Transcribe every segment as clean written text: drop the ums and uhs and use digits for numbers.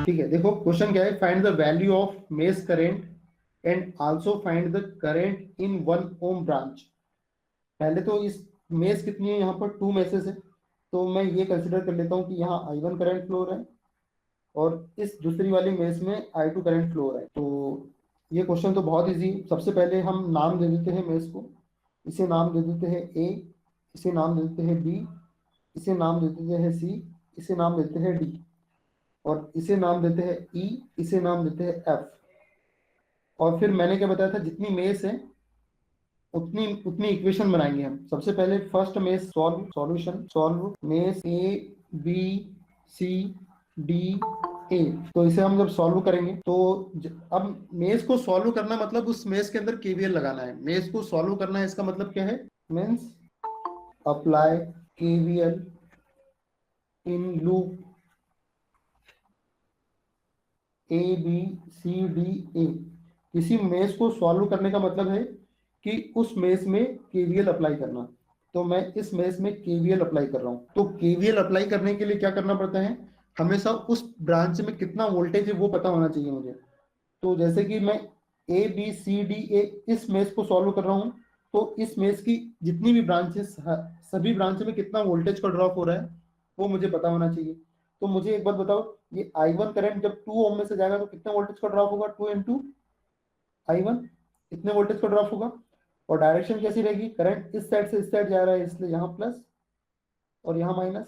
ठीक है, देखो क्वेश्चन क्या है, find the value of mesh current and also find the current in 1 ohm branch. पहले तो इस मेस कितनी है, यहाँ पर 2 मेसेस है, तो मैं ये कंसिडर कर लेता हूँ कि यहाँ I1 करंट फ्लो हो रहा है और इस दूसरी वाली मेस में I2 करंट फ्लो हो रहा है। तो ये क्वेश्चन तो बहुत इजी। सबसे पहले हम नाम दे देते हैं मेस को, इसे नाम दे देते हैं A, इसे नाम दे देते हैं B, इसे नाम दे देते हैं C, इसे नाम देते हैं D, और इसे नाम देते हैं E, इसे नाम देते हैं F। और फिर मैंने क्या बताया था, जितनी मेस है उतनी उतनी इक्वेशन बनाएंगे हम। सबसे पहले first mesh solve mesh A B C D A. तो इसे हम जब सॉल्व करेंगे तो अब मेस को सॉल्व करना मतलब उस मेस के अंदर केवीएल लगाना है। मेस को सॉल्व करना है इसका मतलब क्या है, means apply KVL in loop A B C D A. किसी मेस को सॉल्व करने का मतलब है कि उस मेस में केवीएल अप्लाई करना। तो मैं इस मेस में केवीएल अप्लाई कर रहा हूं। तो केवीएल अप्लाई करने के लिए क्या करना पड़ता है, हमेशा उस ब्रांच में कितना वोल्टेज है वो पता होना चाहिए मुझे। तो जैसे कि मैं ए बी सी डी ए इस मेस को सॉल्व कर रहा हूं, तो इस मेस की जितनी भी ब्रांचेस, सभी ब्रांच में कितना वोल्टेज का ड्रॉप हो रहा है वो मुझे पता होना चाहिए। तो मुझे एक बात बताओ, ये I1 करंट जब 2 ओम में से जाएगा तो कितना वोल्टेज का ड्रॉप होगा, 2 इंटू I1, इतने वोल्टेज का ड्रॉप होगा। और डायरेक्शन कैसी रहेगी, करंट इस साइड से इस साइड जा रहा है इसलिए यहाँ प्लस और यहाँ माइनस।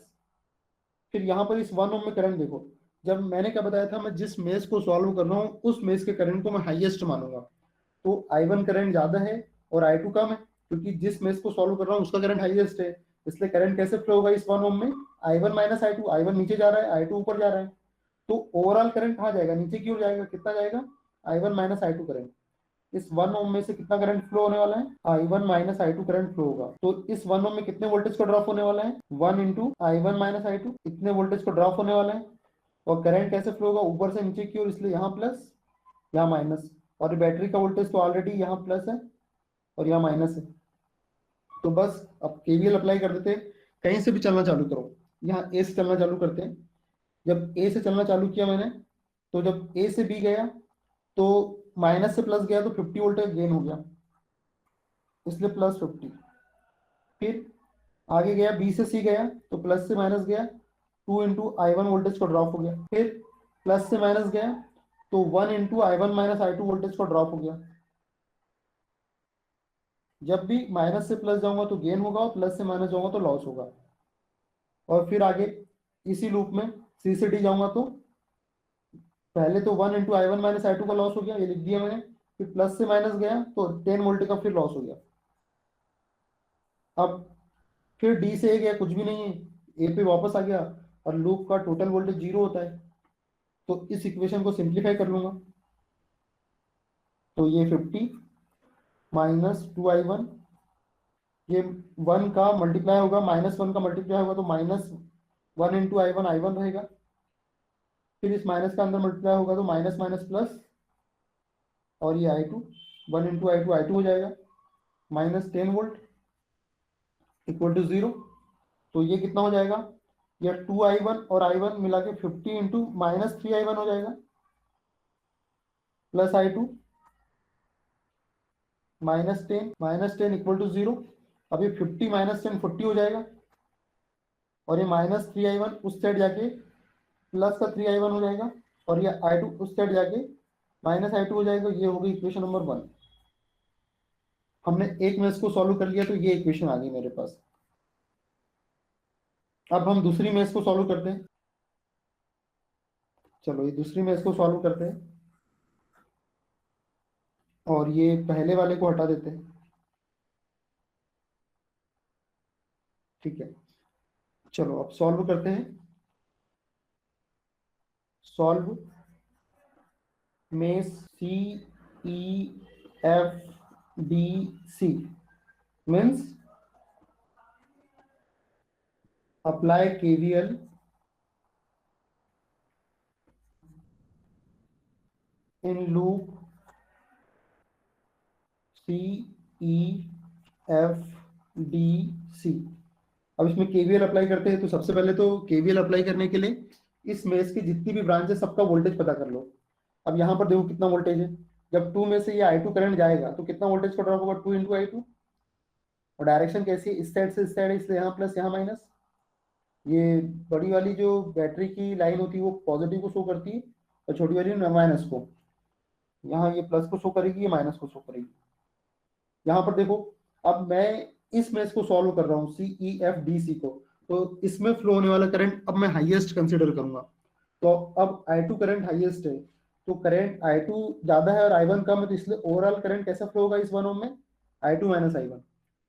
फिर यहाँ पर इस 1 ओम में करंट देखो, जब मैंने क्या बताया था, मैं जिस मेस को सॉल्व कर रहा हूँ उस मेस के करंट को मैं हाईएस्ट मानूंगा। तो I1 करंट ज्यादा है और I2 कम है, क्योंकि जिस मेस को सॉल्व कर रहा हूँ उसका करंट हाईएस्ट है। इसलिए करंट कैसे फ्लो होगा इस 1 ओम में, I1 माइनस I2, I1 नीचे जा रहा है, I2 ऊपर जा रहा है। तो ओवरऑल करंट कहाँ जाएगा, नीचे की ओर जाएगा। कितना जाएगा, I1 माइनस I2 करंट। इस 1 ओम में से कितना करंट फ्लो होने वाला है, I1 minus I2 current flow होगा। तो इस 1 ओम में कितने वोल्टेज का ड्रॉप होने वाला है, 1 इंटू I1 माइनस I2, इतने वोल्टेज का ड्रॉप होने वाला है। और करंट कैसे फ्लो होगा, ऊपर से नीचे की ओर, इसलिए यहाँ प्लस यहाँ माइनस। और बैटरी का वोल्टेज तो ऑलरेडी यहाँ प्लस है और यहाँ माइनस है। तो बस अब केवीएल अप्लाई कर देते हैं, कहीं से भी चलना चालू करो। यहाँ ए से चलना चालू करते हैं। जब ए से चलना चालू किया मैंने, तो जब ए से बी गया तो माइनस से प्लस गया तो 50 वोल्टेज गेन हो गया, इसलिए प्लस 50। फिर आगे गया, बी से सी गया तो प्लस से माइनस गया, 2 इंटू I1 वोल्टेज को ड्रॉप हो गया। फिर प्लस से माइनस गया तो 1 into I1 minus I2 voltage को ड्रॉप हो गया। जब भी माइनस से प्लस जाऊंगा तो गेन होगा और प्लस से माइनस जाऊंगा तो लॉस होगा। और फिर आगे इसी लूप में सी से डी जाऊंगा तो पहले तो 1 इंटू I1 माइनस I2 का लॉस हो गया, ये लिख दिया मैंने। फिर प्लस से माइनस गया तो 10 वोल्ट का फिर लॉस हो गया। अब फिर डी से ए गया, कुछ भी नहीं है, ए पे वापस आ गया और लूप का टोटल वोल्टेज 0 होता है। तो इस इक्वेशन को सिंप्लीफाई कर लूंगा, तो ये 50 माइनस 2I1, ये 1 का मल्टीप्लाई होगा, -1 का मल्टीप्लाई होगा तो -1 इंटू I1 रहेगा। फिर इस माइनस का अंदर मल्टीप्लाई होगा तो माइनस माइनस प्लस, और ये I2, 1 इंटू I2 हो जाएगा, -10 वोल्ट इक्वल टू 0। तो ये कितना हो जाएगा, ये 2I1 और I1 मिला के 50 इंटू -3I1 हो जाएगा, प्लस I2 -10 इक्वल टू 0। अब ये 50 माइनस 10 40 हो जाएगा, और ये -3I1 उस साइड जाके प्लस का 3I1 हो जाएगा, और ये I2 उस साइड जाके -I2 हो जाएगा। ये होगी इक्वेशन नंबर 1। हमने एक मेष को सॉल्व कर लिया तो ये इक्वेशन आ गई मेरे पास। अब हम दूसरी मेष को सॉल्व करते हैं। चलो ये दूसरी मेष को सॉल्व करते हैं और ये पहले वाले को हटा देते हैं। ठीक है, चलो अब सॉल्व करते हैं। Solve mesh C E F D C means apply KVL in loop C E F D C. अब इसमें केवीएल अप्लाई करते हैं, तो सबसे पहले तो केवीएल अप्लाई करने के लिए इस मेष की जितनी भी ब्रांच है सबका वोल्टेज पता कर लो। अब यहाँ पर देखो कितना वोल्टेज है, जब 2 में से ये I2 करंट जाएगा तो कितना वोल्टेज का ड्रॉप होगा, 2 इंटू I2। और डायरेक्शन कैसी है, इस साइड से इस साइड है, इसलिए यहाँ प्लस यहाँ माइनस। ये बड़ी वाली जो बैटरी की लाइन होती है वो पॉजिटिव को शो करती है, और छोटी वाली माइनस को। यहाँ ये प्लस को शो करेगी, ये माइनस को शो करेगी। यहाँ पर देखो, अब मैं इस मेष को सॉल्व कर रहा हूँ, CEFDC को, तो इसमें फ्लो होने वाला करंट अब मैं हाईएस्ट कंसिडर करूंगा। तो अब I2 करंट हाईएस्ट है, तो करंट I2 ज्यादा है और I1 कम है, तो इसलिए ओवरऑल करंट कैसा फ्लो होगा इस 1 ओम में, I2 माइनस I1,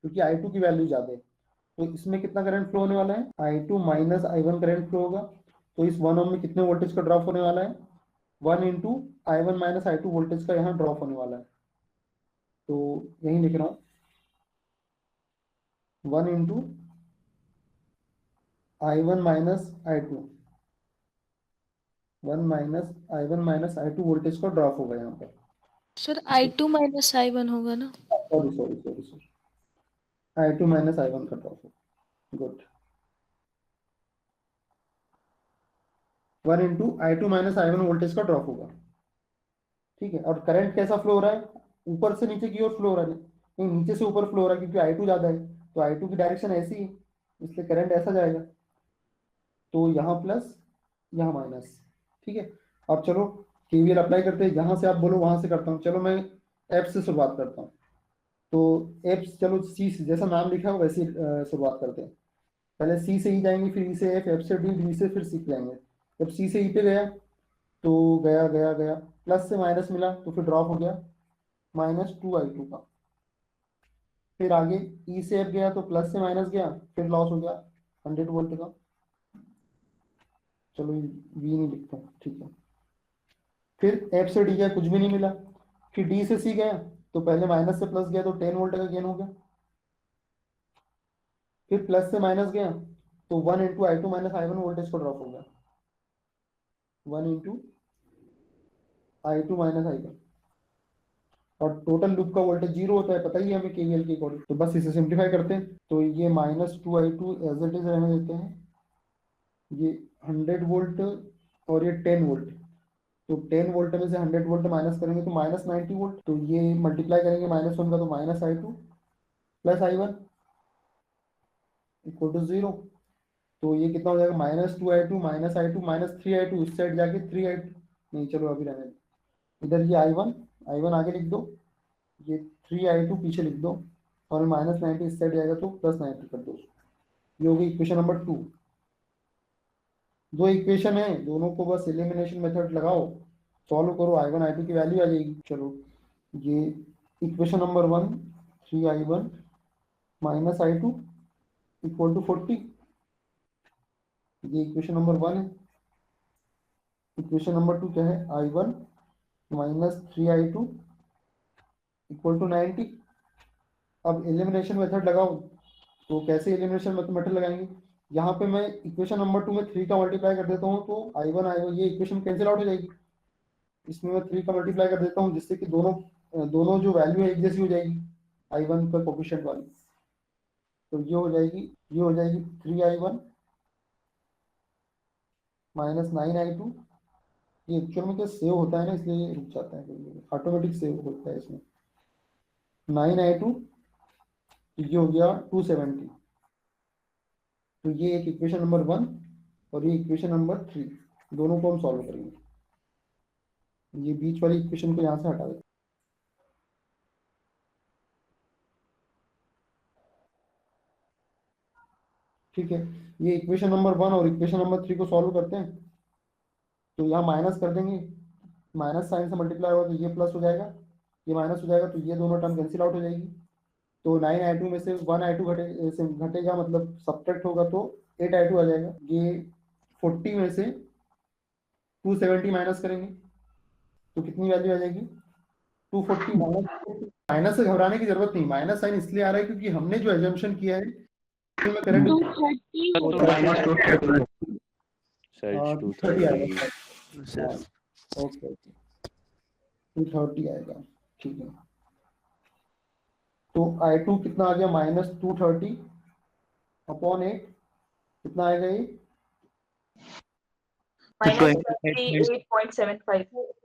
क्योंकि I2 की वैल्यू ज्यादा है। तो इसमें कितना करंट फ्लो होने वाला है, I2 minus I1 current flow होगा। तो इस 1 ओम में कितने वोल्टेज का ड्रॉप होने वाला है, 1 into I1 minus I2 voltage का यहाँ ड्रॉप होने वाला है। तो यही लिख रहा हूँ, 1 into I1 minus I2, 1 minus I1 minus I2 voltage का ड्रॉप होगा यहाँ पर। सर I2 माइनस I1 होगा ना? Sorry sorry sorry sorry, I2 minus I1 का ड्रॉप होगा। Good, 1 into I2 minus I1 voltage का ड्रॉप होगा। ठीक है, और करंट कैसा फ्लो हो रहा है, ऊपर से नीचे की ओर फ्लो हो रहा है, नहीं नीचे से ऊपर फ्लो हो रहा है, क्योंकि I2 ज्यादा है, तो I2 की डायरेक्शन ऐसी है, इसलिए करंट ऐसा जाएगा। तो यहाँ प्लस यहाँ माइनस। ठीक है, अब चलो KVL अप्लाई करते हैं, जहां से आप बोलो वहां से करता हूँ। चलो मैं एफ से शुरुआत करता हूँ। तो एफ, चलो सी से, जैसा नाम लिखा है वैसे शुरुआत करते हैं। पहले सी से ई जाएंगे, फिर ई से एफ, एफ से डी, डी से फिर सी पे जाएंगे। जब सी से ई पे गया तो गया गया गया, प्लस से माइनस मिला तो फिर ड्रॉप हो गया -2I2 का। फिर आगे ई से एफ गया तो प्लस से माइनस गया, फिर लॉस हो गया 100 वोल्ट का। चलो वी नहीं लिखता, ठीक है। फिर एफ से डी गया, कुछ भी नहीं मिला। फिर डी से सी गया तो पहले माइनस से प्लस गया तो 10 वोल्ट का गेन हो गया। फिर प्लस से माइनस गया तो 1 into I2 minus I1 voltage को ड्रॉप हो गया, 1 इंटू I2 माइनस I1। और टोटल लूप का वोल्टेज 0 होता है, पता ही है हमें KVL के अकॉर्डिंग। तो बस इसे सिंप्लीफाई करते हैं, तो ये -2I2 एज इट इज रहने देते हैं। ये 100 वोल्ट और ये 10 वोल्ट, तो 10 वोल्ट में से 100 वोल्ट माइनस करेंगे तो -90 वोल्ट। तो ये मल्टीप्लाई करेंगे -1 का तो -I2 plus I1 equal to 0। तो ये कितना हो जाएगा, -2I2 -I2 -3I2, इस साइड जाके 3I2, नहीं चलो अभी रहने दो। इधर ये I1 आगे लिख दो, ये 3I2 पीछे लिख दो, और -90 इस साइड जाएगा तो +90 कर दो। ये होगी इक्वेशन नंबर 2। दो इक्वेशन है, दोनों को बस एलिमिनेशन मेथड लगाओ, सॉल्व करो, I1 I2 की वैल्यू आ जाएगी। चलो ये equation number 1, 3I1 -I2 equal to 40, ये इक्वेशन नंबर 1 है। इक्वेशन नंबर 2 क्या है, I1 -3I2 इक्वल टू 90। अब एलिमिनेशन मेथड लगाओ, तो कैसे एलिमिनेशन मेथड लगाएंगे, यहाँ पे मैं इक्वेशन नंबर 2 में 3 का मल्टीप्लाई कर देता हूँ, तो I1 ये इक्वेशन कैंसिल आउट हो जाएगी। इसमें मैं 3 का मल्टीप्लाई कर देता हूँ, जिससे कि दोनों जो वैल्यू है एक जैसी हो जाएगी I1 पर कोफिशिएंट वाली। तो ये हो जाएगी, 3I1 -9I2। ये एक्चुअल में क्या सेव होता है ना, इसलिए ये रुक जाता है, ऑटोमेटिक सेव होता है इसमें। 9I2, ये हो गया 270। तो ये एक इक्वेशन नंबर 1 और ये इक्वेशन नंबर 3, दोनों को हम सॉल्व करेंगे। ये बीच वाली इक्वेशन को यहाँ से हटा देते, ठीक है। ये इक्वेशन नंबर 1 और इक्वेशन नंबर 3 को सॉल्व करते हैं, तो यहाँ माइनस कर देंगे, माइनस साइन से मल्टीप्लाई होगा तो ये प्लस हो जाएगा, ये माइनस हो जाएगा तो ये दोनों टर्म कैंसिल आउट हो जाएगी। तो 9I2 में से 1I2 घटेगा, मतलब सब्ट्रैक्ट होगा तो 8I2 आ जाएगा। ये 40 में से 270 माइनस करेंगे तो कितनी वैल्यू आ जाएगी, 240 माइनस से घबराने की जरूरत नहीं, माइनस साइन इसलिए आ रहा है क्योंकि हमने जो एजम्पशन किया है में करंट 230 आएगा। ओके, 230 आएगा, ठीक है। तो I2 कितना आ गया, -230 अपॉन 8, कितना आएगा ये minus 28.75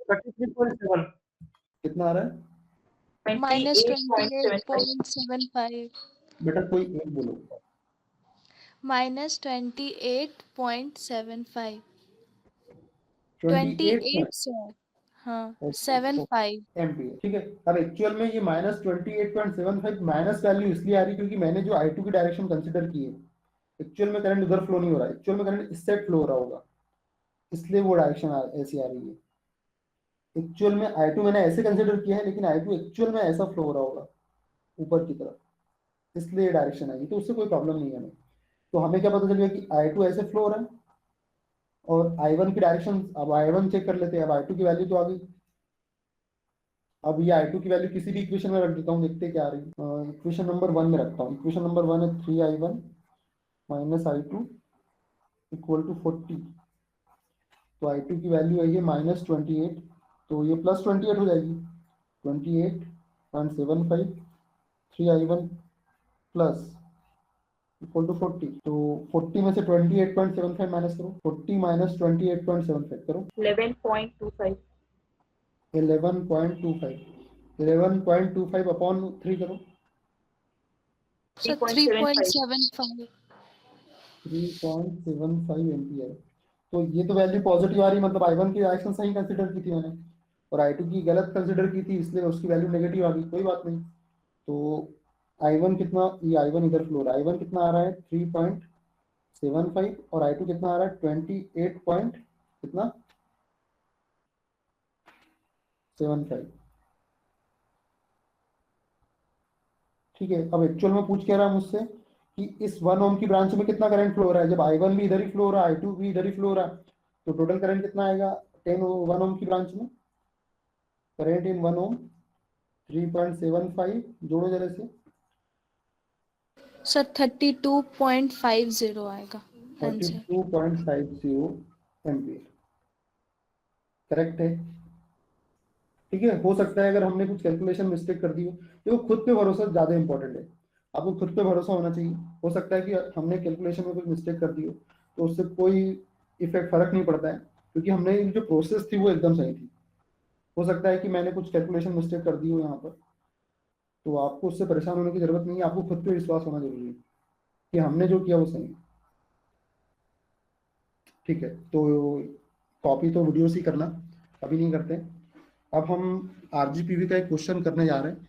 33.7 कितना आ रहा है? माइनस 28.75 28.75 बेटा कोई एक बोलो। माइनस 28.75 28 28 सर हाँ 75 एम्पियर, ठीक है। अब एक्चुअल में ये माइनस 28.75 माइनस वैल्यू इसलिए आ रही क्योंकि मैंने जो I2 की डायरेक्शन कंसिडर की है, एक्चुअल में करंट उधर फ्लो नहीं हो रहा है, एक्चुअल में करंट इस साइड फ्लो हो रहा होगा, इसलिए वो डायरेक्शन ऐसी आ रही है। एक्चुअल में I2 मैंने ऐसे कंसिडर किया है, लेकिन I2 एक्चुअल में ऐसा फ्लो हो रहा होगा ऊपर की तरफ, इसलिए डायरेक्शन आई, तो उससे कोई प्रॉब्लम नहीं है हमें। तो हमें क्या पता चल गया कि I2 ऐसे फ्लो हो रहा है और I1 की डायरेक्शन, अब I1 चेक कर लेते हैं। अब I2 की वैल्यू तो आ गई। अब ये I2 की वैल्यू किसी भी इक्वेशन में रख देता हूँ, देखते क्या आ रही है। इक्वेशन नंबर 1 में रखता हूँ। इक्वेशन नंबर 1 है 3I1 minus I2 equal to 40। तो I2 की वैल्यू आई है -28, तो ये +28 हो जाएगी। 28.75 3I1 प्लस इक्वल टू 40। तो 40 में से 28.75 माइनस करो, 40 माइनस 28.75 करो, 11.25 11.25 अपॉन 3 करो, सर 3.75 3.75 एम्पियर। तो ये तो वैल्यू पॉजिटिव आ रही, मतलब I1 की डायरेक्शन सही कंसिडर की थी मैंने और I2 की गलत कंसिडर की थी, इसलिए उसकी वैल्यू नेगेटिव आ गई। कोई बात नहीं। तो I1 कितना, ये I1 इधर फ्लो रहा है, I1 कितना आ रहा है 3.75 और I2 कितना आ रहा है 28 पॉइंट कितना 75। ठीक है। अब एक्चुअल में पूछ क्या रहा है मुझसे कि इस 1 ओम की ब्रांच में कितना करंट फ्लो हो रहा है। जब I1 भी इधर ही फ्लो हो रहा है, I2 भी इधर ही फ्लो हो रहा है, तो टोटल करंट कितना आएगा 1 ओम की ब्रांच में। करंट इन 1 ओम 3.75 जोड़ो जरा से, सर 32.50 आएगा आंसर। 32.50 एम्पियर करेक्ट है। ठीक है। हो सकता है अगर हमने कुछ कैलकुलेशन मिस्टेक कर दी हो, तो खुद पे भरोसा ज़्यादा इंपॉर्टेंट है। आपको खुद पे भरोसा होना चाहिए। हो सकता है कि हमने कैलकुलेशन में कुछ मिस्टेक कर दी हो, तो उससे कोई इफेक्ट फर्क नहीं पड़ता है, क्योंकि हमने जो प्रोसेस थी वो एकदम सही थी। हो सकता है कि मैंने कुछ कैलकुलेशन मिस्टेक कर दी हो यहाँ पर, तो आपको उससे परेशान होने की जरूरत नहीं है। आपको खुद पे विश्वास होना जरूरी है कि हमने जो किया वो सही है। ठीक है। तो कॉपी तो वीडियो से ही करना, अभी नहीं करते। अब हम RGPV का एक क्वेश्चन करने जा रहे हैं,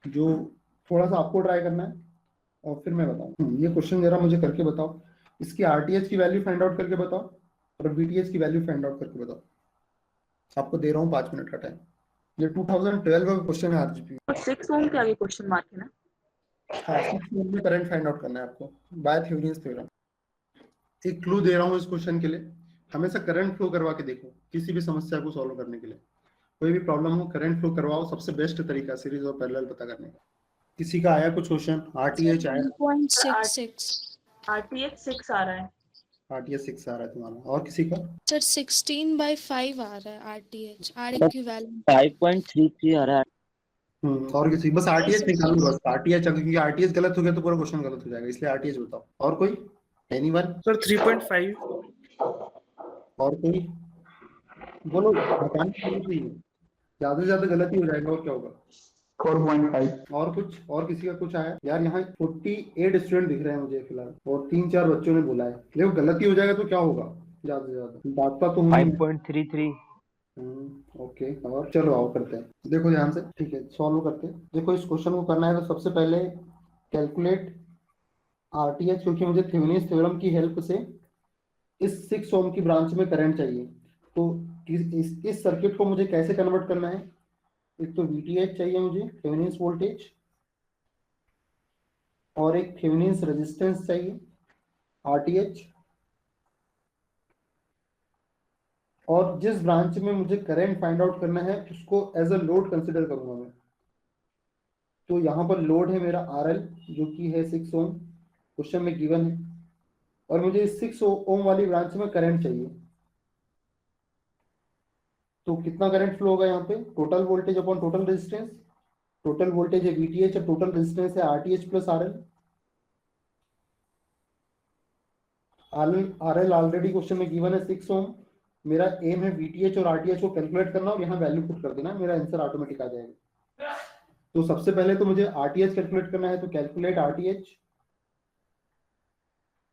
जो थोड़ा सा आपको ट्राई करना है और फिर मैं बताऊँ। ये क्वेश्चन जरा मुझे करके बताओ, इसकी RTH की वैल्यू फाइंड आउट करके बताओ और VTH की वैल्यू फाइंड आउट करके बताओ। आपको दे रहा हूँ 5 मिनट का टाइम। ये 2012 का क्वेश्चन है RGPV। और 6 ओम के आगे क्वेश्चन मार्क है ना। हाँ, 6 ओम में करंट फाइंड आउट करना है आपको बाय थेवेनिन्स थ्योरम। एक क्लू दे रहा हूँ इस क्वेश्चन के लिए, हमेशा करंट फ्लो करवा के देखो किसी भी समस्या को सॉल्व करने के लिए। कोई भी प्रॉब्लम हो करंट फ्लो करवाओ, सबसे बेस्ट तरीका सीरीज और पैरेलल पता करने का। किसी का आया कुछ क्वेश्चन? RTH आया? 1.66 RTH 6 आ रहा है। RTH 6 आ रहा है तुम्हारा, और किसी का? सर 16/5 आ रहा है RTH R इक्विवेलेंट 5.33 आ रहा है। और किसी? बस RTH निकालो, बस RTH, क्योंकि RTH गलत हो गया तो पूरा क्वेश्चन गलत हो जाएगा, इसलिए RTH बताओ। और कोई? एनीवन? सर 3.5 और कोई बोलो, बताने की जरूरत नहीं है, ज्यादा से ज्यादा गलत ही हो जाएगा और क्या होगा। 4.5 और कुछ? और किसी का कुछ आया? यार यहाँ 48 स्टूडेंट दिख रहे हैं मुझे फिलहाल, और 3-4 बच्चों ने बोला है। देखो गलती हो जाएगा तो क्या होगा, ज्यादा से ज्यादा दाता तो होनी है। 5.33 ओके। और चलो आओ करते हैं, देखो ध्यान से। ठीक है, सॉल्व करते हैं। देखो इस क्वेश्चन को करना है तो सबसे पहले कैलकुलेट RTH, क्योंकि मुझे थेवेनिन्स थ्योरम की हेल्प से इस 6 ओम की ब्रांच में करंट चाहिए। तो इस सर्किट को मुझे कैसे कन्वर्ट करना है? एक तो VTH चाहिए मुझे, थेवेनिन्स वोल्टेज, और एक थेवेनिन्स रेजिस्टेंस चाहिए RTH, और जिस ब्रांच में मुझे करंट फाइंड आउट करना है उसको एज अ लोड कंसिडर करूंगा मैं। तो यहाँ पर लोड है मेरा RL, जो कि है 6 ओम, क्वेश्चन में गिवन है, और मुझे इस 6 ओम वाली ब्रांच में करंट चाहिए। तो कितना करंट फ्लो होगा यहाँ पे? Total voltage upon total resistance. Total voltage है VTH और टोटल रेजिस्टेंस है RTH plus RL। RL already question में गिवन है 6 ओम, मेरा एम है वीटीएच और आरटीएच को कैलकुलेट करना और यहाँ वैल्यू पुट कर देना, मेरा आंसर ऑटोमेटिक आ जाएगा। तो सबसे पहले तो मुझे आरटीएच कैलकुलेट करना है, तो कैलकुलेट आरटीएच।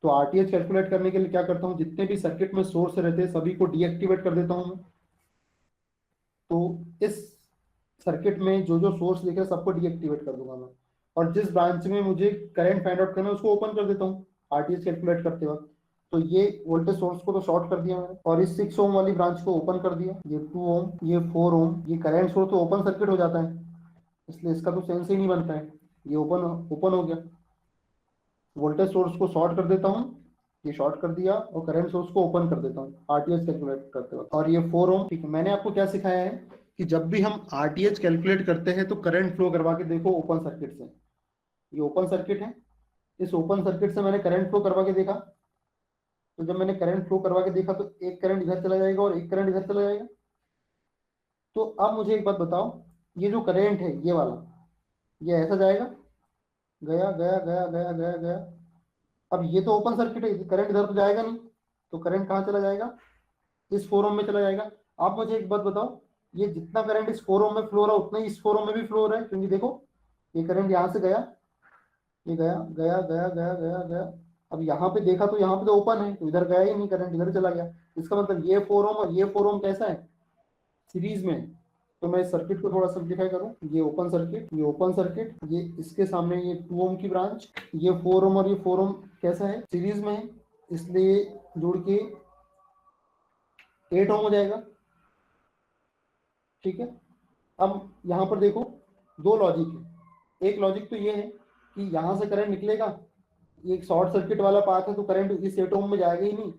तो आरटीएच कैलकुलेट करने के लिए क्या करता हूँ, जितने भी सर्किट में सोर्स रहते हैं सभी को डीएक्टिवेट कर देता हूँ मैं। तो इस सर्किट में जो जो सोर्स दिख रहा है सबको डीएक्टिवेट कर दूंगा मैं, और जिस ब्रांच में मुझे करंट फाइंड आउट करना है उसको ओपन कर देता हूँ आरटीएच कैलकुलेट करते वक्त। तो ये वोल्टेज सोर्स को तो शॉर्ट कर दिया मैंने, और इस 6 ओम वाली ब्रांच को ओपन कर दिया। ये 2 ओम, ये 4 ओम, ये करंट सोर्स तो ओपन सर्किट हो जाता है, इसलिए इसका तो सेंस ही नहीं बनता है। ये ओपन हो गया। वोल्टेज सोर्स को शॉर्ट कर देता हूँ, ये शॉर्ट कर दिया, और करंट सोर्स को ओपन कर देता हूँ आरटीएच कैलकुलेट करते वक्त। और ये 4 ओम, ठीक है। मैंने आपको क्या सिखाया है कि जब भी हम आरटीएच कैलकुलेट करते हैं तो करंट फ्लो करवा के देखो ओपन सर्किट से। ये ओपन सर्किट है, इस ओपन सर्किट से मैंने करंट फ्लो करवा के देखा। तो जब मैंने करंट फ्लो करवा के देखा तो एक करंट इधर चला जाएगा और एक करंट इधर चला जाएगा। तो अब मुझे एक बात बताओ, ये जो करंट है ये वाला, ये ऐसा जाएगा, गया गया गया गया गया गया। अब ये तो ओपन सर्किट है, करंट इधर तो जाएगा नहीं, तो करंट कहाँ चला जाएगा, इस 4 ओम में चला जाएगा। आप मुझे एक बात बताओ, ये जितना करंट इस 4 ओम में फ्लो हो रहा है उतना ही इस 4 ओम में भी फ्लो हो रहा है, क्योंकि देखो ये करंट यहाँ से गया, ये गया गया गया गया गया गया। अब यहाँ पे देखा तो यहाँ पे तो ओपन है, तो इधर गया ही नहीं, करंट इधर चला गया। इसका मतलब ये 4 ओम और ये 4 ओम कैसा है, सीरीज में। तो मैं इस सर्किट को थोड़ा सिंप्लीफाई करूं, ये ओपन सर्किट, ये ओपन सर्किट, ये इसके सामने ये 2 ओम की ब्रांच, ये 4 ओम और ये 4 ओम कैसा है, सीरीज में है, इसलिए जोड़ के 8 ओम हो जाएगा। ठीक है। अब यहाँ पर देखो दो लॉजिक है। एक लॉजिक तो ये है कि यहाँ से करंट निकलेगा, ये एक शॉर्ट सर्किट वाला पाथ है, तो करंट इस 8 ओम में जाएगा ही नहीं,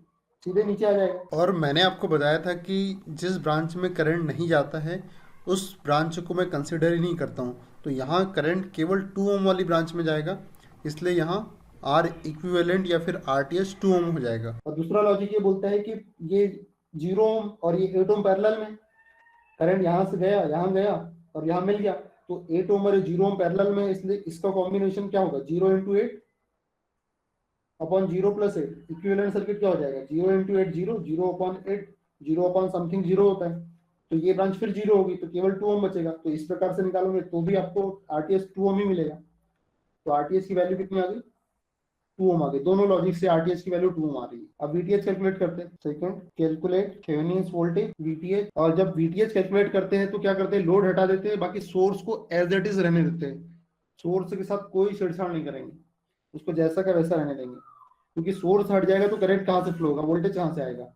सीधे नीचे आ जाएगा। और मैंने आपको बताया था कि जिस ब्रांच में करंट नहीं जाता है उस ब्रांच को मैं कंसिडर ही नहीं करता हूँ। तो यहाँ करंट केवल 2 ओम वाली ब्रांच में जाएगा, इसलिए यहाँ आर इक्विवेलेंट या फिर आरटीएच 2 ओम हो जाएगा। और दूसरा लॉजिक ये बोलता है कि ये 0 ओम और ये 8 ओम पैरेलल में, करंट यहाँ से गया, यहाँ गया और यहाँ मिल गया, तो 8 ओम और 0 ओम पैरेलल में, इसलिए इसका कॉम्बिनेशन क्या होगा, 0 × 8 अपॉन 0 + 8। इक्विवेलेंट सर्किट क्या हो जाएगा, 0 × 8 0, 0/8, 0/समथिंग 0 होता है। तो ये ब्रांच फिर 0 होगी, तो केवल 2 ओम बचेगा। तो इस प्रकार से निकालोगे तो भी आपको आरटीएच 2 ओम ही मिलेगा। तो आरटीएच की वैल्यू कितनी आ गई, 2 ओम आ गई। दोनों लॉजिक से आरटीएच की वैल्यू 2 ओम आ रही है। अब वीटीएच कैलकुलेट करते हैं। Second, calculate Thevenin voltage VTH. और जब वीटीएच कैलकुलेट करते हैं तो क्या करते हैं, लोड हटा देते हैं, बाकी सोर्स को एज इट इज रहने देते हैं। सोर्स के साथ कोई छेड़छाड़ नहीं करेंगे, उसको जैसा का वैसा रहने देंगे, क्योंकि सोर्स हट जाएगा तो करंट कहाँ से फ्लो होगा, वोल्टेज कहाँ से आएगा।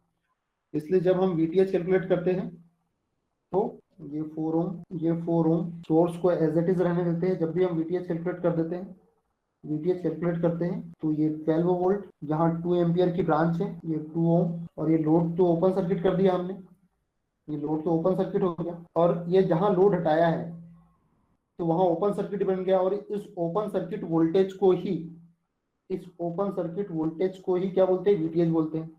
इसलिए जब हम वीटीएच कैलकुलेट करते हैं तो ये 4 ओम, ये 4 ओम, सोर्स को एज इट इज रहने देते हैं। जब भी हम वीटीएच कैलकुलेट कर देते हैं, वीटीएच कैलकुलेट करते हैं, तो ये 12 वोल्ट, यहाँ 2 एम्पियर की ब्रांच है, ये 2 ओम, और ये लोड तो ओपन सर्किट कर दिया हमने, ये लोड तो ओपन सर्किट हो गया। और ये जहाँ लोड हटाया है तो वहाँ ओपन सर्किट बन गया, और इस ओपन सर्किट वोल्टेज को ही, इस ओपन सर्किट वोल्टेज को ही क्या बोलते हैं, वीटीएच बोलते हैं।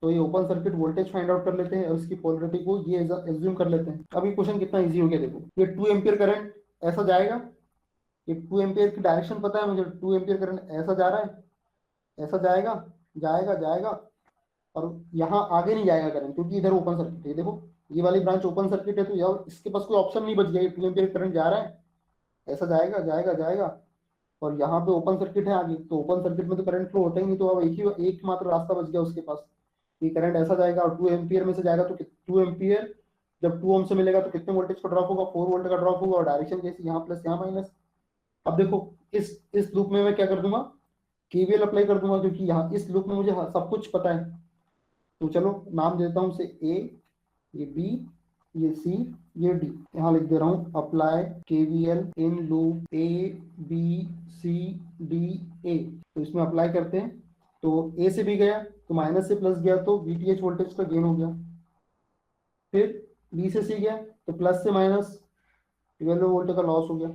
तो ये open circuit voltage find out कर लेते हैं और इसकी पोलैरिटी को ये एज्यूम कर लेते हैं। अब ये क्वेश्चन कितना इजी हो गया, देखो ये 2 एम्पियर करंट ऐसा जाएगा, ये 2 एम्पियर की डायरेक्शन पता है मुझे, 2 एम्पियर करंट ऐसा जा रहा है, ऐसा जाएगा जाएगा जाएगा, और यहाँ आगे नहीं जाएगा करंट, क्योंकि इधर ओपन सर्किट है। देखो ये वाली ब्रांच ओपन सर्किट है, तो यार इसके पास कोई ऑप्शन नहीं बच गया, 2 एम्पियर करंट जा रहा है, ऐसा जाएगा जाएगा जाएगा, और यहाँ पे ओपन सर्किट है आगे, तो ओपन सर्किट में तो करंट फ्लो होता ही नहीं, तो अब एक मात्र रास्ता बच गया उसके पास, ये करंट ऐसा जाएगा और 2 एम्पियर में से जाएगा। तो 2 एम्पियर जब 2 ओम से मिलेगा तो कितने वोल्टेज का ड्रॉप होगा, 4 वोल्ट का ड्रॉप होगा, और डायरेक्शन कैसी, यहाँ प्लस यहाँ माइनस। अब देखो इस लूप में मैं क्या कर दूंगा, केवीएल अप्लाई कर दूंगा, क्योंकि यहाँ इस लूप में मुझे सब कुछ पता है। तो चलो नाम देता हूँ से ए, ये बी, ये सी, ये डी। यहाँ लिख दे रहा हूँ apply KVL in loop A B C D A. तो इसमें अप्लाई करते हैं, तो ए से बी गया तो माइनस से प्लस गया, तो वीटीएच वोल्टेज का गेन हो गया। फिर बी से सी गया तो प्लस से माइनस 12 वोल्ट का लॉस हो गया।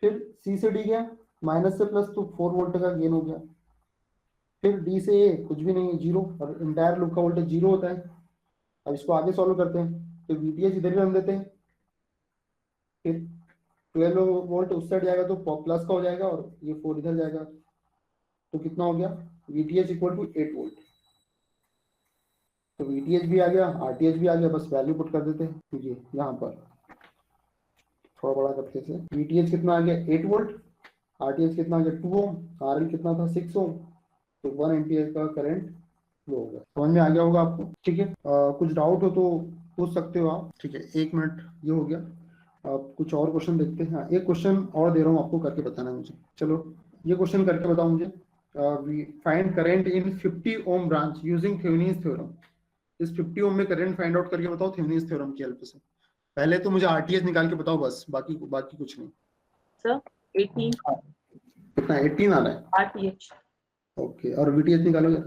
फिर सी से डी गया, माइनस से प्लस तो 4 वोल्ट का गेन हो गया। फिर डी से ए कुछ भी नहीं है, 0, और इंटायर लूप का वोल्टेज 0 होता है। अब इसको आगे सॉल्व करते हैं, तो वीटीएच इधर ही रन देते हैं, फिर 12 वोल्ट उस साइड जाएगा तो प्लस का हो जाएगा, और ये 4 इधर जाएगा, तो कितना हो गया, वीटीएच = 8 वोल्ट। तो VTH भी आ गया, RTH भी आ गया, बस वैल्यू पुट कर देते हैं ये यहाँ पर, थोड़ा बड़ा करते से। VTH कितना आ गया 8 वोल्ट, RTH कितना आ गया 2 ओम, RL कितना था 6 ओम, तो 1 एम्पियर का करंट फ्लो होगा। समझ में आ गया होगा आपको, ठीक है। कुछ डाउट हो तो पूछ सकते हो आप, ठीक है। 1 मिनट ये हो गया। आप कुछ और क्वेश्चन देखते हैं। हाँ, एक क्वेश्चन और दे रहा हूँ आपको, करके बताना है मुझे। चलो ये क्वेश्चन करके बताओ मुझे। Find current in 50 ohm branch using Thevenin's theorem. इस 50 ओम में करंट फाइंड आउट करके बताओ थेवेनिन्स थ्योरम की हेल्प से। पहले तो मुझे RTH निकाल के बताओ बस, बाकी कुछ नहीं। सर 18 कितना 18 आ रहा है? RTH। ओके, और VTH निकालोगे?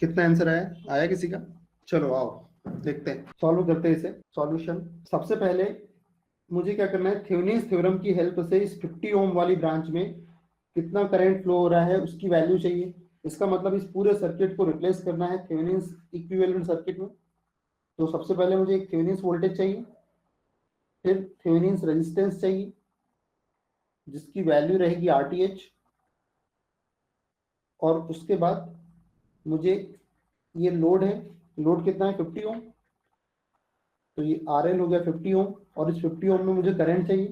कितना आंसर आया किसी का? चलो आओ देखते हैं, सॉल्व करते हैं इसे। सॉल्यूशन, सबसे पहले मुझे क्या करना है, थेवेनिन्स थ्योरम की हेल्प से इस 50 ओम वाली ब्रांच में कितना करंट फ्लो हो रहा है उसकी वैल्यू चाहिए। इसका मतलब इस पूरे सर्किट को रिप्लेस करना है थेवेनिन्स इक्विवेलेंट सर्किट में। तो सबसे पहले मुझे एक थेवेनिन्स वोल्टेज चाहिए, फिर थेवेनिन्स रेजिस्टेंस चाहिए जिसकी वैल्यू रहेगी RTH, और उसके बाद मुझे ये लोड है, लोड कितना है 50 ओम, तो ये RL हो गया 50 ओम, और इस 50 ओम में मुझे करंट चाहिए।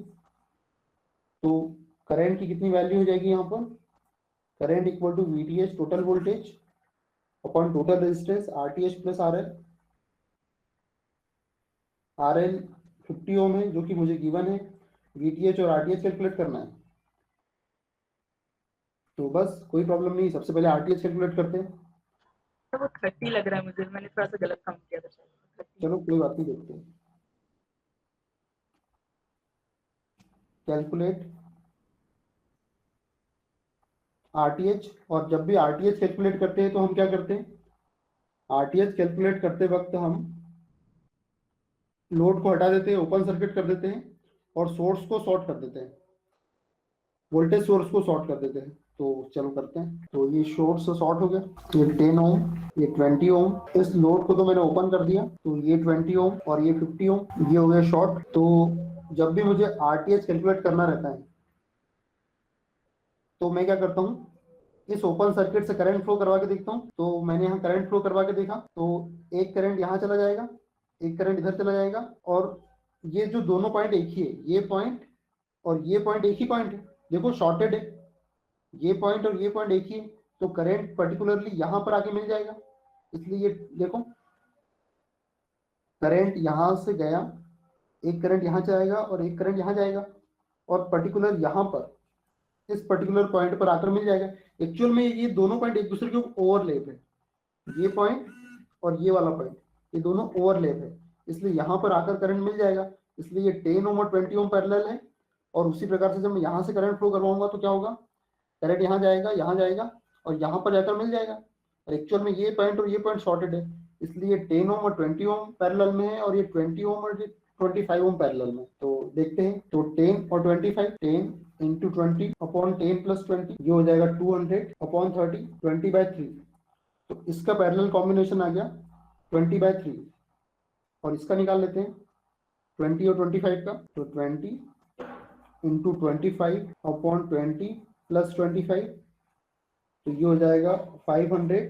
तो करंट की कितनी वैल्यू हो जाएगी यहाँ पर, current equal to VTH total voltage upon total resistance RTH plus RL। RL 50 ohm है जो कि मुझे गिवन है, VTH और RTH कैलकुलेट करना है। तो बस कोई प्रॉब्लम नहीं, सबसे पहले RTH कैलकुलेट करते हैं। तो वो 30 लग रहा है मुझे, मैंने थोड़ा सा गलत काउंट किया था शायद। चलो कोई बात नहीं, देखते हैं। कैलकुलेट RTH, और जब भी RTH कैलकुलेट करते हैं तो हम क्या करते हैं, RTH कैलकुलेट करते वक्त हम लोड को हटा देते हैं, ओपन सर्किट कर देते हैं, और सोर्स को शॉर्ट कर देते हैं, वोल्टेज सोर्स को शॉर्ट कर देते हैं। तो चलो करते हैं। तो ये सोर्स शॉर्ट हो गया, ये 10 ओम, ये 20 ओम। इस लोड को तो मैंने ओपन कर दिया, तो ये 20 ओम और ये 50 ओम ये हो गया शॉर्ट। तो जब भी मुझे RTH कैलकुलेट करना रहता है तो मैं क्या करता हूँ, इस ओपन सर्किट से करंट फ्लो करवा के देखता हूँ। तो मैंने यहाँ करंट फ्लो करवा के देखा, तो एक करंट यहाँ चला जाएगा, एक करंट इधर चला जाएगा, और ये जो दोनों पॉइंट एक ही है, ये पॉइंट और ये पॉइंट एक ही पॉइंट है, देखो शॉर्टेड है, ये पॉइंट और ये पॉइंट एक ही है, तो करंट पर्टिकुलरली यहाँ पर आके मिल जाएगा। इसलिए ये देखो करंट यहाँ से गया, एक करंट यहाँ जाएगा और एक करंट यहाँ जाएगा, और पर्टिकुलर यहाँ पर इस पर्टिकुलर पॉइंट पर आकर मिल जाएगा। एक्चुअल में ये दोनों पॉइंट एक दूसरे के ओवरलैप है, ये पॉइंट और ये वाला पॉइंट, ये दोनों ओवरलैप है, इसलिए यहाँ पर आकर करंट मिल जाएगा। इसलिए ये 10 ओम और 20 ओम पैरेलल है, और उसी प्रकार से जब मैं यहाँ से करंट फ्लो करवाऊंगा तो क्या होगा, करंट यहाँ जाएगा और यहाँ पर जाकर मिल जाएगा। और एक्चुअल में ये पॉइंट और ये पॉइंट शॉर्टेड है, इसलिए 10 ओम और 20 ओम पैरेलल में है, और ये 20 ओम और 25 ओम पैरेलल में। तो देखते हैं, तो 10 और 25, 10 इंटू 20 अपॉन 10 प्लस 20, ये हो जाएगा 200 अपॉन 30, 20/3। तो इसका पैरेलल कॉम्बिनेशन आ गया 20/3, और इसका निकाल लेते हैं 20 और 25 का। तो 20 इंटू 25 अपॉन 20 प्लस 25, तो ये हो जाएगा 500,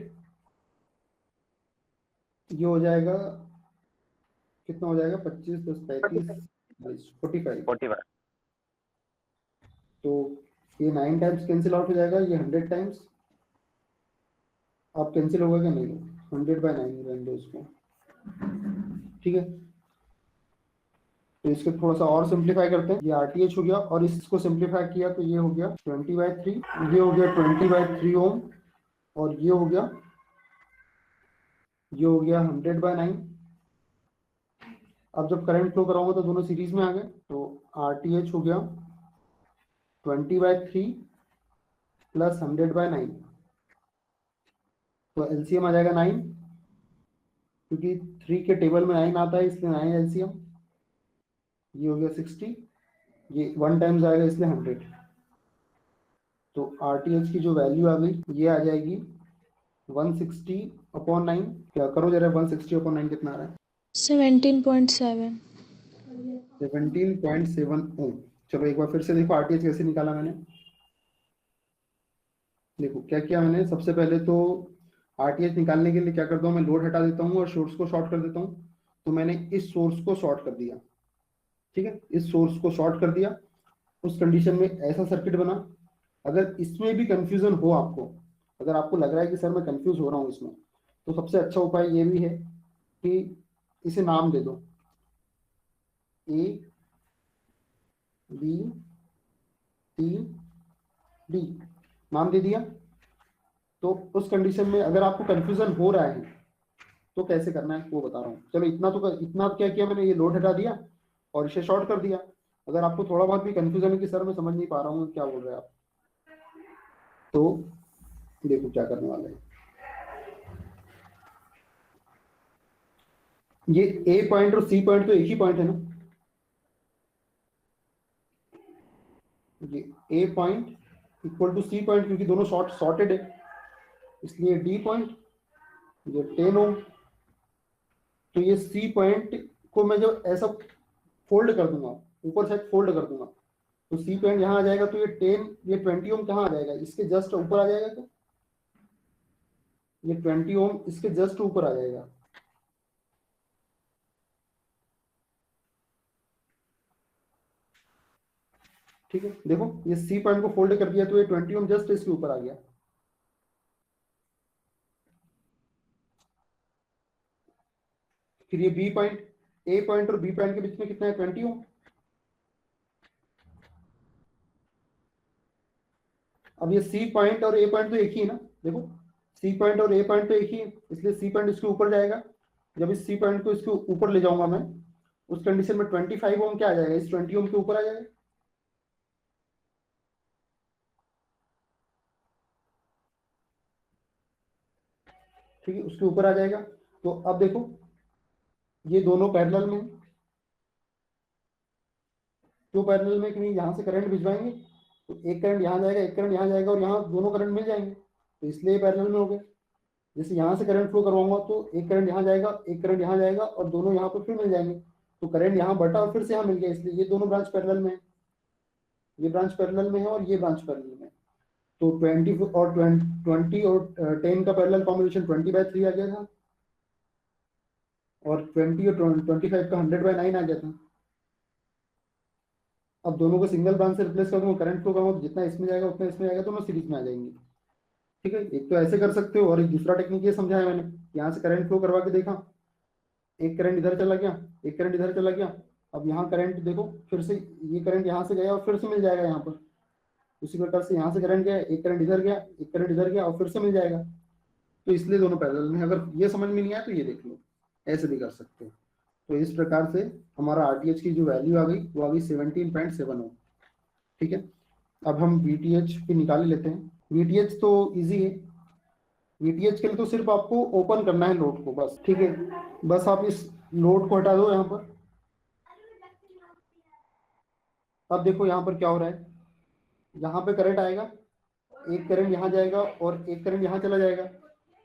ये हो जाएगा कितना हो जाएगा, 25 प्लस 35 45। तो ये 9 टाइम्स कैंसिल आउट हो जाएगा, ये 100 टाइम्स। आप कैंसिल होगा क्या, नहीं, 100/9 रहने दो इसको, ठीक है। तो इसको थोड़ा सा और सिंप्लीफाई करते हैं, ये RTH हो गया, और इसको सिंप्लीफाई किया तो ये हो गया 20/3, ये हो गया 20/3 ओम, और ये हो गया 100/9। अब जब करंट फ्लो कराऊंगा तो दोनों सीरीज में आ गए, तो RTH हो गया 20/3 प्लस 100/9, तो LCM आ जाएगा 9, क्योंकि 3 के टेबल में 9 आता है इसलिए 9 LCM। ये हो गया 60, ये 1 टाइम्स आएगा इसलिए 100। तो RTH की जो वैल्यू आ गई ये आ जाएगी 160/9। क्या करो जरा, 160/9 कितना आ रहा है, 17.7। 17.7 ओम। चलो एक बार फिर से देखो RTH कैसे निकाला मैंने। देखो क्या किया मैंने, सबसे पहले तो आरटीएच निकालने के लिए क्या करता हूँ, मैं लोड हटा देता हूँ और सोर्स को शॉर्ट कर देता हूँ। तो मैंने इस सोर्स को शॉर्ट कर दिया, ठीक है, इस सोर्स को शॉर्ट कर दिया। उस कंडीशन में ऐसा सर्किट बना। अगर इसमें भी कंफ्यूजन हो आपको, अगर आपको लग रहा है कि सर मैं कंफ्यूज हो रहा हूँ इसमें, तो सबसे अच्छा उपाय ये भी है कि इसे नाम दे दो, ए बी सी डी, नाम दे दिया। तो उस कंडीशन में अगर आपको कंफ्यूजन हो रहा है तो कैसे करना है वो बता रहा हूँ। चलो इतना क्या किया मैंने, ये लोड हटा दिया और इसे शॉर्ट कर दिया। अगर आपको थोड़ा बहुत भी कंफ्यूजन है कि सर मैं समझ नहीं पा रहा हूँ क्या बोल रहे हैं आप, तो देखो क्या करने वाले हैं। ये ए पॉइंट और सी पॉइंट तो एक ही पॉइंट है ना, ये A point equal to C point, क्योंकि दोनों शॉर्टेड है, इसलिए डी पॉइंट ये 10 ओम। तो ये सी पॉइंट को मैं जब ऐसा फोल्ड कर दूंगा, ऊपर साइड फोल्ड कर दूंगा, तो सी पॉइंट यहाँ आ जाएगा। तो ये 10 ये 20 ओम कहाँ आ जाएगा, इसके जस्ट ऊपर आ जाएगा क्या, ये 20 ओम इसके जस्ट ऊपर आ जाएगा। ठीक है, देखो ये सी पॉइंट को फोल्ड कर दिया तो ये 20 ओम जस्ट इसके ऊपर आ गया। फिर ये बी पॉइंट, ए पॉइंट और बी पॉइंट के बीच में कितना है, 20 ओम। अब ये सी पॉइंट और ए पॉइंट तो एक ही है ना, देखो सी पॉइंट और ए पॉइंट तो एक ही है, इसलिए सी पॉइंट इसके ऊपर जाएगा। जब इस सी पॉइंट को इसके ऊपर ले जाऊंगा मैं, उस कंडीशन में 25 ओम क्या आ जाएगा, इस 20 ओम के ऊपर आ जाएगा। ठीक है, उसके ऊपर आ जाएगा। तो अब देखो ये दोनों पैरेलल में, क्यों पैरेलल में, कि नहीं यहाँ से करंट भिजवाएंगे तो एक करंट यहाँ जाएगा, एक करंट यहाँ जाएगा और यहाँ दोनों करंट मिल जाएंगे, तो इसलिए पैरेलल में हो गए। जैसे यहाँ से करंट फ्लो करवाऊंगा तो एक करंट यहाँ जाएगा, एक करंट यहाँ जाएगा और दोनों यहाँ पर फिर मिल जाएंगे, तो करंट यहाँ बढ़ा और फिर से यहाँ मिल गया, इसलिए ये दोनों ब्रांच पैरेलल में है, ये ब्रांच पैरेलल में है और ये ब्रांच पैरेलल में है। तो 20 और 10 का पैरेलल कॉम्बिनेशन 20/3 आ गया था, और 20 और 25 का 100/9 आ गया था। अब दोनों को सिंगल ब्रांच से रिप्लेस कर दूंगा, करंट फ्लो करूंगा तो जितना इसमें जाएगा उतना इसमें जाएगा, तो मैं सीरीज में आ जाएंगे। ठीक है, एक तो ऐसे कर सकते हो, और एक दूसरा टेक्निक ये समझाया मैंने, यहाँ से करंट फ्लो करवा के देखा, एक करंट इधर चला गया, एक करंट इधर चला गया। अब यहाँ करंट देखो, फिर से ये करंट यहाँ से गया और फिर से मिल जाएगा यहाँ पर। उसी प्रकार से यहाँ से करंट गया, एक करंट इधर गया, एक करंट इधर गया और फिर से मिल जाएगा। तो इसलिए दोनों पैरेलल में। अगर ये समझ में नहीं आया तो ये देख लो, ऐसे भी कर सकते हो। तो इस प्रकार से हमारा आरटीएच की जो वैल्यू आ गई वो आ गई 17.7 ओम। ठीक है, अब हम वीटीएच भी निकाल लेते हैं। वीटीएच तो इजी है, वीटीएच के लिए तो सिर्फ आपको ओपन करना है लोड को बस। ठीक है, बस आप इस लोड को हटा दो यहाँ पर। अब देखो यहाँ पर क्या हो रहा है, यहाँ पे करंट आएगा, एक करंट यहाँ जाएगा और एक करंट यहाँ चला जाएगा।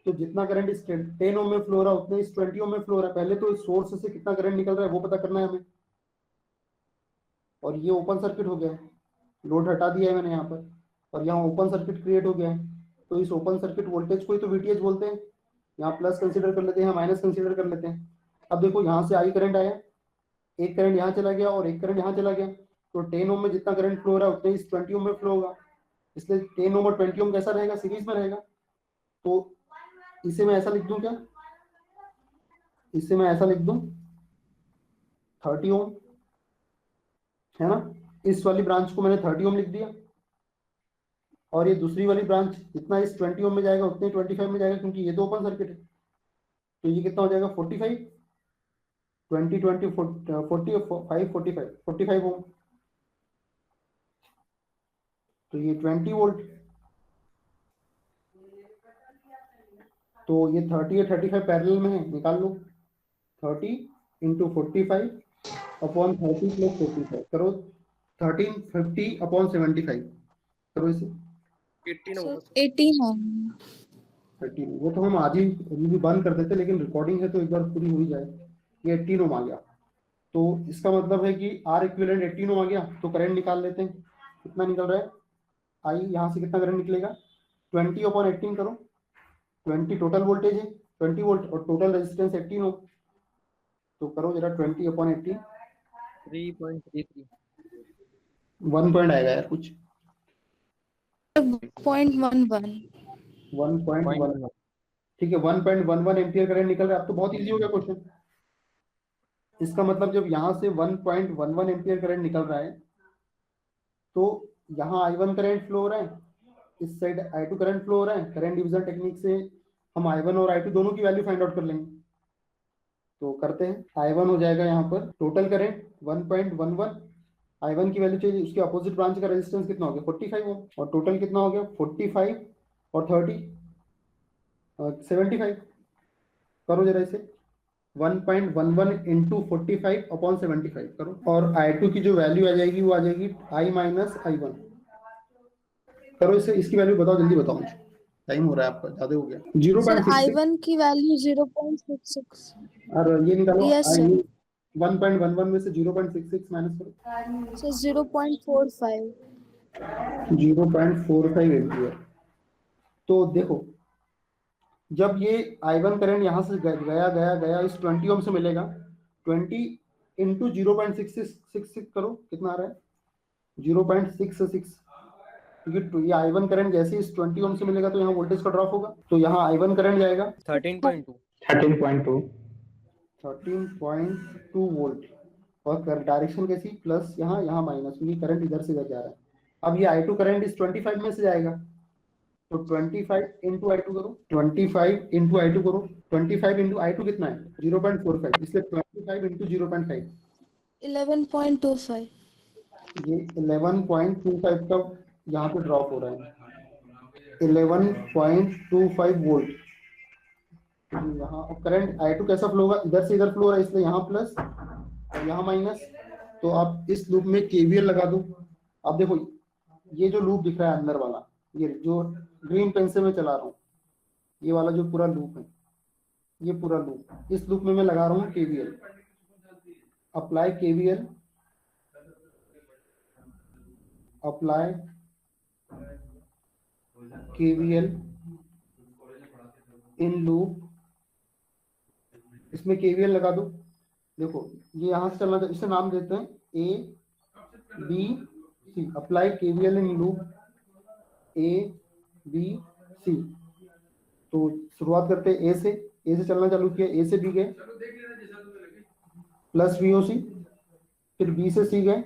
तो जितना करंट इस 10 ओम में फ्लो रहा है उतना इस 20 ओम में फ्लो रहा है। पहले तो इस सोर्स से कितना करंट निकल रहा है वो पता करना है हमें। और ये ओपन सर्किट हो गया है, लोड हटा दिया है मैंने यहाँ पर, और यहाँ ओपन सर्किट क्रिएट हो गया है। तो इस ओपन सर्किट वोल्टेज को ही तो वीटीएच बोलते हैं। यहाँ प्लस कंसीडर कर लेते हैं, माइनस कंसीडर कर लेते हैं। अब देखो यहाँ से आई करंट आया, एक करंट यहाँ चला गया और एक करंट यहाँ चला गया। तो 10 ओम में जितना करंट फ्लो हो रहा है उतना इस 20 ओम में फ्लो होगा, इसलिए 10 ओम और 20 ओम कैसा रहेगा, सीरीज में रहेगा। तो इसे मैं ऐसा लिख दूं क्या, इसे मैं ऐसा लिख दूं 30 ओम, है ना। इस वाली ब्रांच को मैंने 30 ओम लिख दिया, और ये दूसरी वाली ब्रांच जितना इस 20 ओम में जाएगा उतने 25 में जाएगा, क्योंकि ये तो ओपन सर्किट है। तो ये कितना हो जाएगा 45, 20 20 45 45 ओम। तो ये 20 वोल्ट। तो ये 30 और 35 पैरेलल में है, निकाल लो। 30 × 45 अपॉन 30 + 45 करो, 1350 अपॉन 75 करो इसे। 18 होम। 13, वो तो हम आधी अभी भी बंद कर देते, लेकिन रिकॉर्डिंग है तो एक बार पूरी हो ही जाए। ये 18 ओम आ गया, तो इसका मतलब है कि आर इक्विवेलेंट 18 ओम आ गया। तो करंट निकाल लेते हैं, कितना निकल रहा है, आई यहाँ से कितना करंट निकलेगा, 20 अपॉन 18 करो, 20 टोटल वोल्टेज है, 20 वोल्ट, और टोटल रेजिस्टेंस 18 ओम। तो करो जरा 20/18, 3.33 1 पॉइंट आएगा यार कुछ, 0.11 1.1, ठीक है 1.11 एम्पियर करंट निकल रहा है। अब तो बहुत इजी हो गया क्वेश्चन। इसका मतलब जब यहाँ से 1.11 एम्पियर करंट निकल रहा है तो यहाँ I1 करंट फ्लो हो रहा है, इस साइड I2 करंट फ्लो हो रहा है। करंट डिवीजन टेक्निक से हम I1 और I2 दोनों की वैल्यू फाइंड आउट कर लेंगे। तो करते हैं, I1 हो जाएगा यहाँ पर टोटल करंट 1.11, I1 की वैल्यू चाहिए, उसके अपोजिट ब्रांच का रेजिस्टेंस कितना हो गया 45 ओम, और टोटल कितना हो गया 45 और 30 75। करो जरा इसे 1.11 इंटू 45/75 करो, और I2 की जो वैल्यू आ जाएगी वो आ जाएगी I माइनस I1। करो इसे, इसकी वैल्यू बताओ, जल्दी बताओ मुझे, टाइम हो रहा है आपका, ज्यादा हो गया। सर 0.66, I1 की वैल्यू 0.66। और ये निकालो यस सर। 1.11 में से 0.66 माइनस करो, सर 0.45। 0.45 एम्पियर। तो देखो जब ये I1 करंट यहाँ से गया गया गया इस 20 ओम से मिलेगा, 20 इंटू 0.66 करो, कितना आ रहा है 0.66, क्योंकि ये I1 करंट जैसे इस 20 ओम से मिलेगा तो यहाँ वोल्टेज का ड्रॉप होगा, तो यहाँ I1 करंट जाएगा 13.2 13.2 वोल्ट, और डायरेक्शन कैसी प्लस, यहाँ माइनस, क्योंकि करंट इधर से इधर जा रहा है। अब ये I2 करंट इस 25 में से जाएगा, तो 25 इंटू I2 करो, 25 इंटू I2 करो, 25 इंटू I2 कितना है 0.45, इसलिए 25 इंटू 0.5 11.25। ये 11.25 का यहाँ पे ड्रॉप हो रहा है, 11.25 वोल्ट। यहाँ करंट I2 कैसा फ्लो होगा, इधर से इधर फ्लो हो रहा है, इसलिए यहाँ प्लस और यहाँ माइनस। तो आप इस लूप में KVL लगा दो। अब देखो ये जो लूप दिख रहा है अंदर वाला, ये जो ग्रीन पेन से मैं चला रहा हूँ, ये वाला जो पूरा लूप है, ये पूरा लूप, इस लूप में मैं लगा रहा हूँ KVL। Apply KVL, apply KVL in loop, इसमें KVL लगा दो। देखो ये यहाँ से चलना, इसे नाम देते हैं ABC। Apply KVL in loop ABC। तो शुरुआत करते हैं ए से चलना चालू किया, A से B गए प्लस VOC, फिर B से C गए,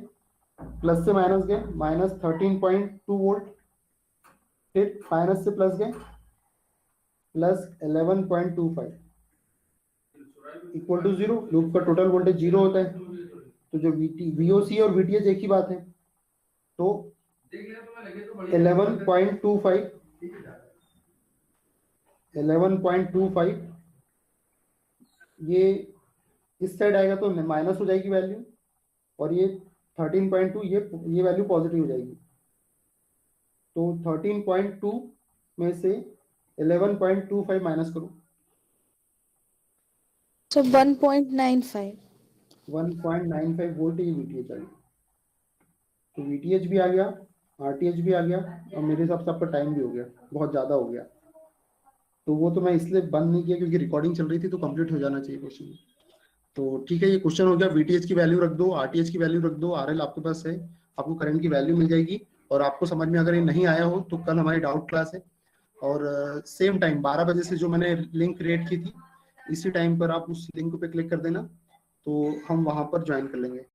प्लस से माइनस गए, माइनस 13.2 वोल्ट, फिर माइनस से प्लस गए, प्लस 11.25 इक्वल टू 0। लूप का टोटल वोल्टेज 0 होता है, तो जो VOC और VTH एक ही बात है, तो 11.25 ये इस साइड आएगा तो माइनस हो जाएगी वैल्यू, और ये 13.2 ये वैल्यू पॉजिटिव हो जाएगी। तो 13.2 में से 11.25 माइनस करो, सर 1.95। 1.95 वोल्ट ये VTH आ गया। तो VTH भी आ गया, RTH भी आ गया, और मेरे हिसाब से आपका टाइम भी हो गया, बहुत ज़्यादा हो गया। तो वो तो मैं इसलिए बंद नहीं किया क्योंकि रिकॉर्डिंग चल रही थी, तो कंप्लीट हो जाना चाहिए क्वेश्चन। तो ठीक है, ये क्वेश्चन हो गया। VTH की वैल्यू रख दो, RTH की वैल्यू रख दो, RL आपके पास है, आपको करंट की वैल्यू मिल जाएगी। और आपको समझ में अगर ये नहीं आया हो तो कल हमारी डाउट क्लास है, और सेम टाइम 12 बजे से जो मैंने लिंक क्रिएट की थी, इसी टाइम पर आप उस लिंक पे क्लिक कर देना, तो हम वहां पर ज्वाइन कर लेंगे।